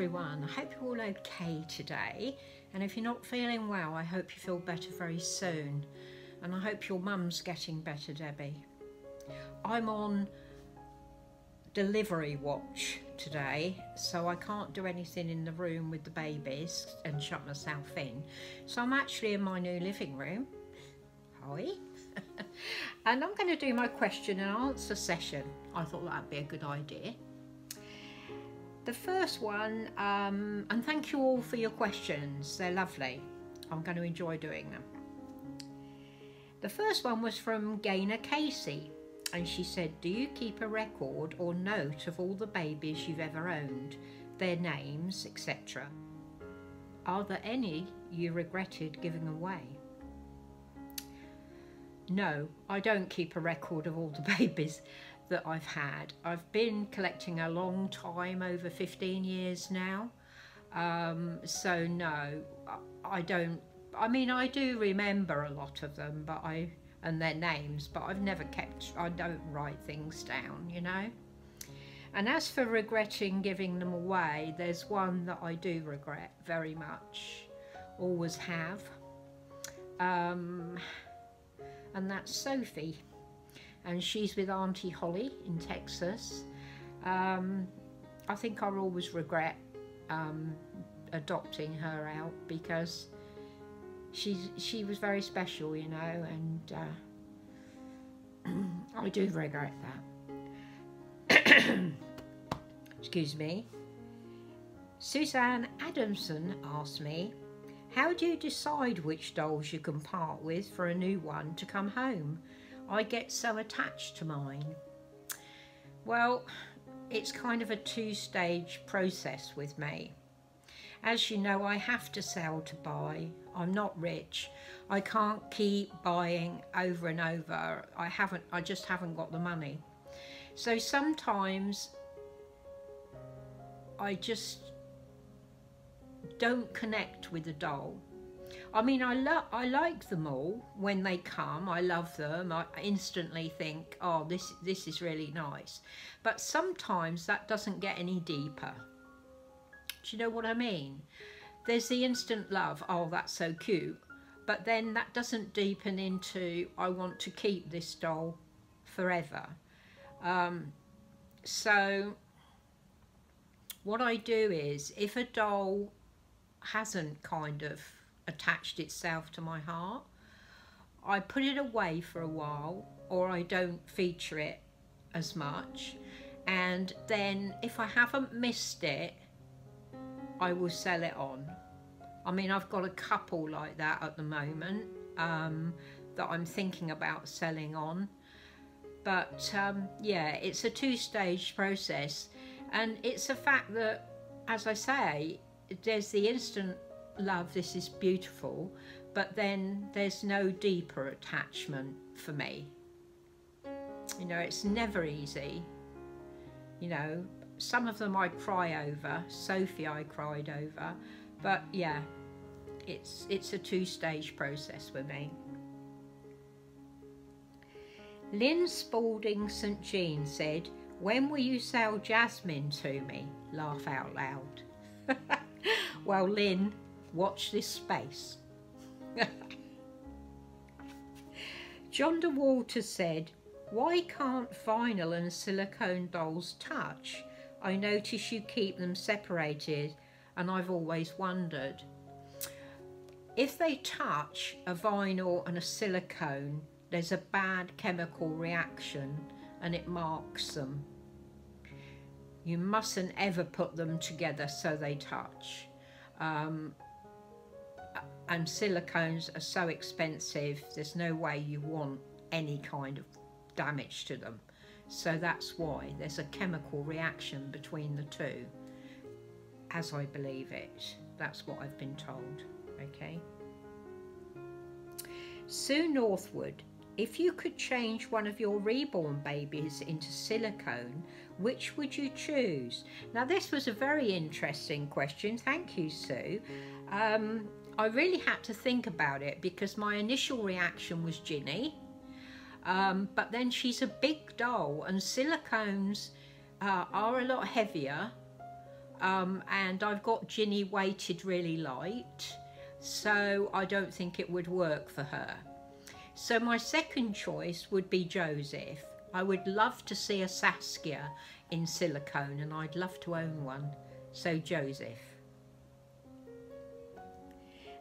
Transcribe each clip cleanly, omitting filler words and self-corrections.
everyone. I hope you're all okay today, and if you're not feeling well, I hope you feel better very soon, and I hope your mum's getting better, Debbie. I'm on delivery watch today, so I can't do anything in the room with the babies and shut myself in, so I'm actually in my new living room. Hi. And I'm going to do my question and answer session. I thought that'd be a good idea. The first one, and thank you all for your questions, they're lovely. I'm going to enjoy doing them. The first one was from Gaynor Casey, and she said, do you keep a record or note of all the babies you've ever owned, their names, etc.? Are there any you regretted giving away? No, I don't keep a record of all the babies that I've had. I've been collecting a long time, over 15 years now. So no, I don't. I mean, I do remember a lot of them, but and their names, but I've never kept, I don't write things down, you know. And as for regretting giving them away, there's one that I do regret very much, always have. And that's Sophie, and she's with Auntie Holly in Texas. I think I'll always regret adopting her out, because she was very special, you know, and I do regret that. Excuse me. Suzanne Adamson asked me, how do you decide which dolls you can part with for a new one to come home? I get so attached to mine. Well, it's kind of a two-stage process with me. As you know, I have to sell to buy. I'm not rich. I can't keep buying over and over. I just haven't got the money. So sometimes I just don't connect with the doll. I mean, I like them all when they come. I love them. I instantly think, oh, this is really nice. But sometimes that doesn't get any deeper. Do you know what I mean? There's the instant love, oh, that's so cute. But then that doesn't deepen into, I want to keep this doll forever. So what I do is, if a doll hasn't kind of attached itself to my heart, I put it away for a while, or I don't feature it as much, and then if I haven't missed it, I will sell it on. I mean, I've got a couple like that at the moment that I'm thinking about selling on, but yeah, it's a two-stage process, and it's a fact that, as I say, there's the instant love, this is beautiful, but then there's no deeper attachment for me. You know, it's never easy. You know, some of them I cry over. Sophie I cried over, but yeah, it's a two-stage process with me. Lynn Spalding St. Jean said, when will you sell Jasmine to me? Laugh out loud. Well, Lynn, watch this space. John DeWalter said, why can't vinyl and silicone dolls touch? I notice you keep them separated, and I've always wondered. If they touch, a vinyl and a silicone, there's a bad chemical reaction and it marks them. You mustn't ever put them together so they touch. And silicones are so expensive, there's no way you want any kind of damage to them. So that's why there's a chemical reaction between the two, as I believe it. That's what I've been told, okay? Sue Northwood, if you could change one of your reborn babies into silicone, which would you choose? Now, this was a very interesting question. Thank you, Sue. I really had to think about it, because my initial reaction was Ginny. But then she's a big doll, and silicones are a lot heavier. and I've got Ginny weighted really light, so I don't think it would work for her. So my second choice would be Joseph. I would love to see a Saskia in silicone, and I'd love to own one. So Joseph.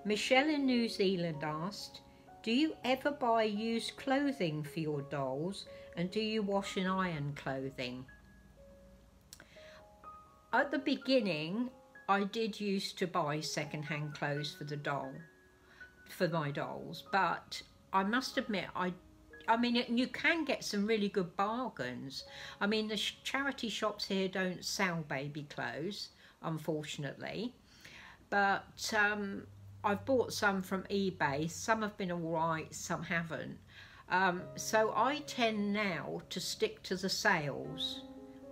Michelle in New Zealand asked, do you ever buy used clothing for your dolls, and do you wash and iron clothing? At the beginning, I did used to buy second-hand clothes for my dolls, but I must admit, I mean, you can get some really good bargains. I mean, the charity shops here don't sell baby clothes, unfortunately, but I've bought some from eBay. Some have been all right, some haven't. So I tend now to stick to the sales.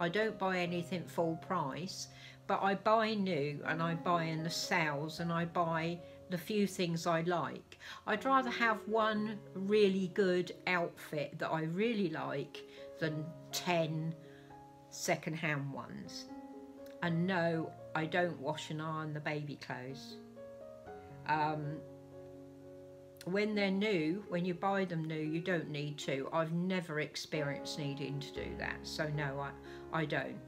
I don't buy anything full price, but I buy new, and I buy in the sales, and I buy the few things I like. I'd rather have one really good outfit that I really like than 10 second-hand ones. And no, I don't wash and iron the baby clothes. When they're new, when you buy them new, you don't need to. I've never experienced needing to do that, so no, I don't.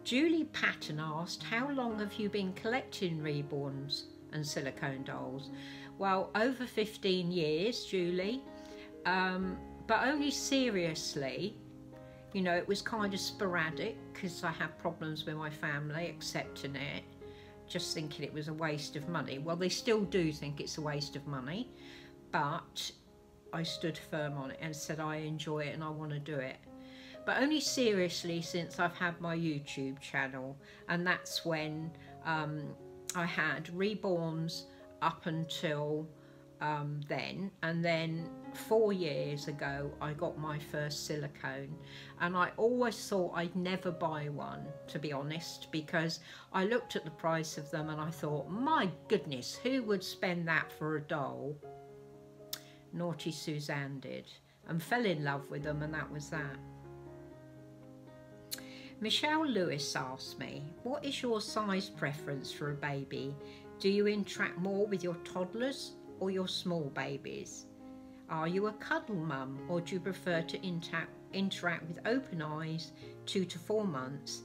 Julie Patton asked, how long have you been collecting reborns and silicone dolls? Well, over 15 years, Julie, but only seriously. You know, it was kind of sporadic because I had problems with my family accepting it, just thinking it was a waste of money. Well, they still do think it's a waste of money, but I stood firm on it and said I enjoy it and I want to do it. But only seriously since I've had my YouTube channel, and that's when I had reborns up until then, and then 4 years ago I got my first silicone, and I always thought I'd never buy one, to be honest, because I looked at the price of them and I thought, my goodness, who would spend that for a doll? Naughty Suzanne did, and fell in love with them, and that was that. Michelle Lewis asked me, what is your size preference for a baby? Do you interact more with your toddlers or your small babies? Are you a cuddle mum, or do you prefer to interact with open eyes 2 to 4 months?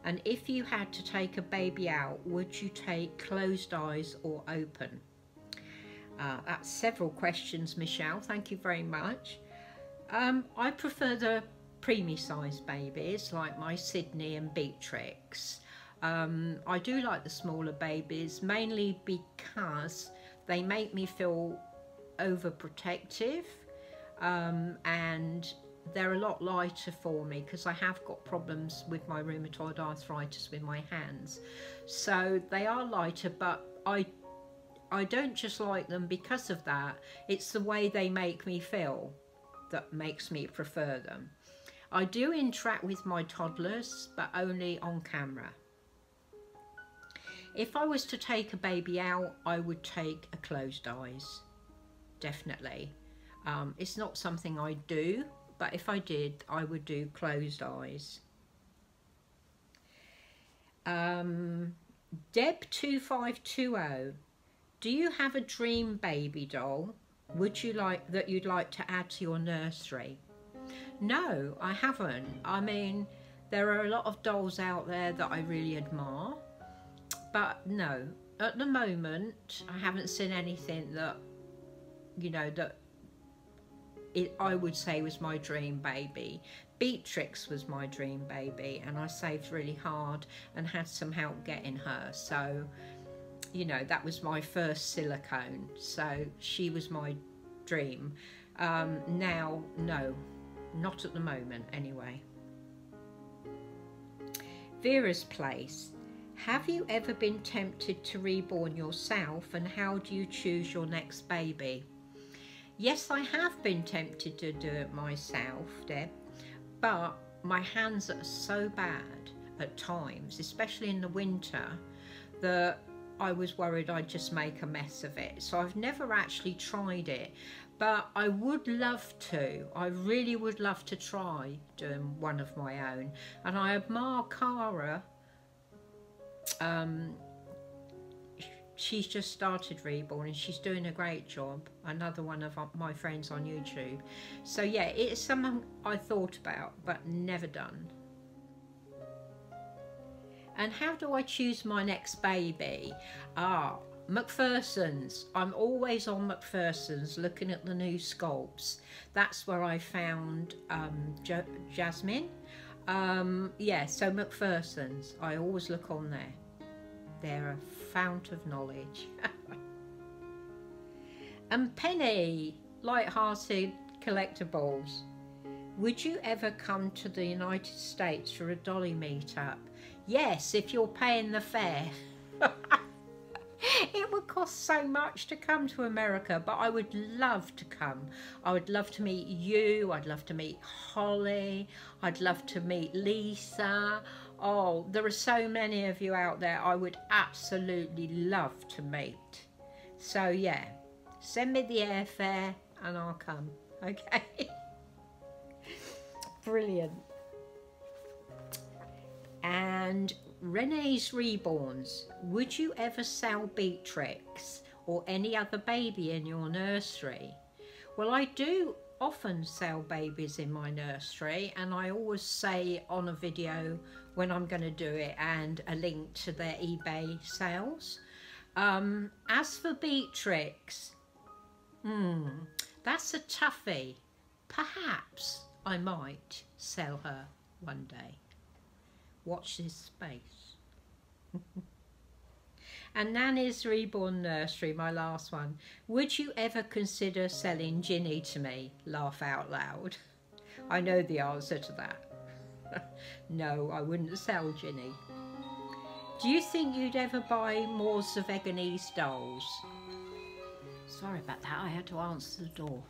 And if you had to take a baby out, would you take closed eyes or open? That's several questions, Michelle. Thank you very much. I prefer the preemie sized babies like my Sydney and Beatrix. I do like the smaller babies, mainly because they make me feel overprotective, and they're a lot lighter for me because I have got problems with my rheumatoid arthritis with my hands. So they are lighter, but I don't just like them because of that. It's the way they make me feel that makes me prefer them. I do interact with my toddlers, but only on camera. If I was to take a baby out, I would take a closed eyes, definitely. It's not something I do, but if I did, I would do closed eyes. Deb2520, do you have a dream baby doll you'd like to add to your nursery? No, I haven't. I mean, there are a lot of dolls out there that I really admire, but no, at the moment I haven't seen anything that, you know, that I would say was my dream baby. Beatrix was my dream baby, and I saved really hard and had some help getting her, so you know, that was my first silicone, so she was my dream. Now, no, not at the moment anyway. Vera's Place, have you ever been tempted to reborn yourself, and how do you choose your next baby? Yes, I have been tempted to do it myself, Deb, but my hands are so bad at times, especially in the winter, that I was worried I'd just make a mess of it. So I've never actually tried it, but I would love to. I really would love to try doing one of my own. And I admire Cara. She's just started Reborn and she's doing a great job. Another one of my friends on YouTube. So yeah, it's something I thought about but never done. And how do I choose my next baby? McPherson's. I'm always on McPherson's looking at the new sculpts. That's where I found Jasmine. Yeah, so McPherson's. I always look on there. They're a fount of knowledge. And Penny, Light-Hearted Collectibles. Would you ever come to the United States for a dolly meetup? Yes, if you're paying the fare. It would cost so much to come to America, but I would love to come. I would love to meet you. I'd love to meet Holly. I'd love to meet Lisa. Oh, there are so many of you out there I would absolutely love to meet. So yeah, send me the airfare and I'll come, okay? Brilliant. And Renee's Reborns. Would you ever sell Beatrix or any other baby in your nursery? Well, I do often sell babies in my nursery, and I always say on a video when I'm going to do it and a link to their eBay sales. As for Beatrix, that's a toughie. Perhaps I might sell her one day. Watch this space. And Nanny's Reborn Nursery, my last one. Would you ever consider selling Ginny to me? Laugh out loud. I know the answer to that. No, I wouldn't sell Ginny. Do you think you'd ever buy more Zeveganese dolls? Sorry about that, I had to answer the door.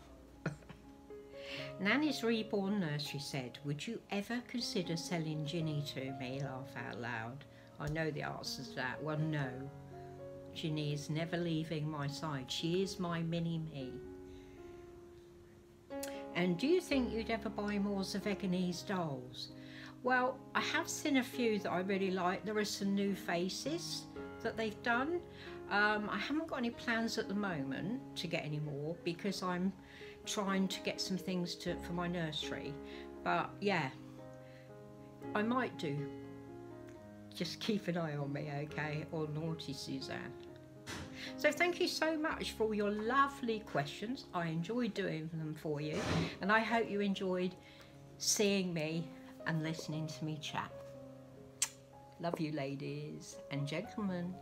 Nanny's Reborn Nursery said, would you ever consider selling Ginny to me? Laugh out loud. I know the answer to that. Well, no. Ginny is never leaving my side. She is my mini-me. And do you think you'd ever buy more Zeveganese dolls? Well, I have seen a few that I really like. There are some new faces that they've done. I haven't got any plans at the moment to get any more because I'm trying to get some things for my nursery. But yeah, I might do. Just keep an eye on me, okay? Or naughty Suzanne. So thank you so much for all your lovely questions. I enjoyed doing them for you, and I hope you enjoyed seeing me and listening to me chat. Love you, ladies and gentlemen.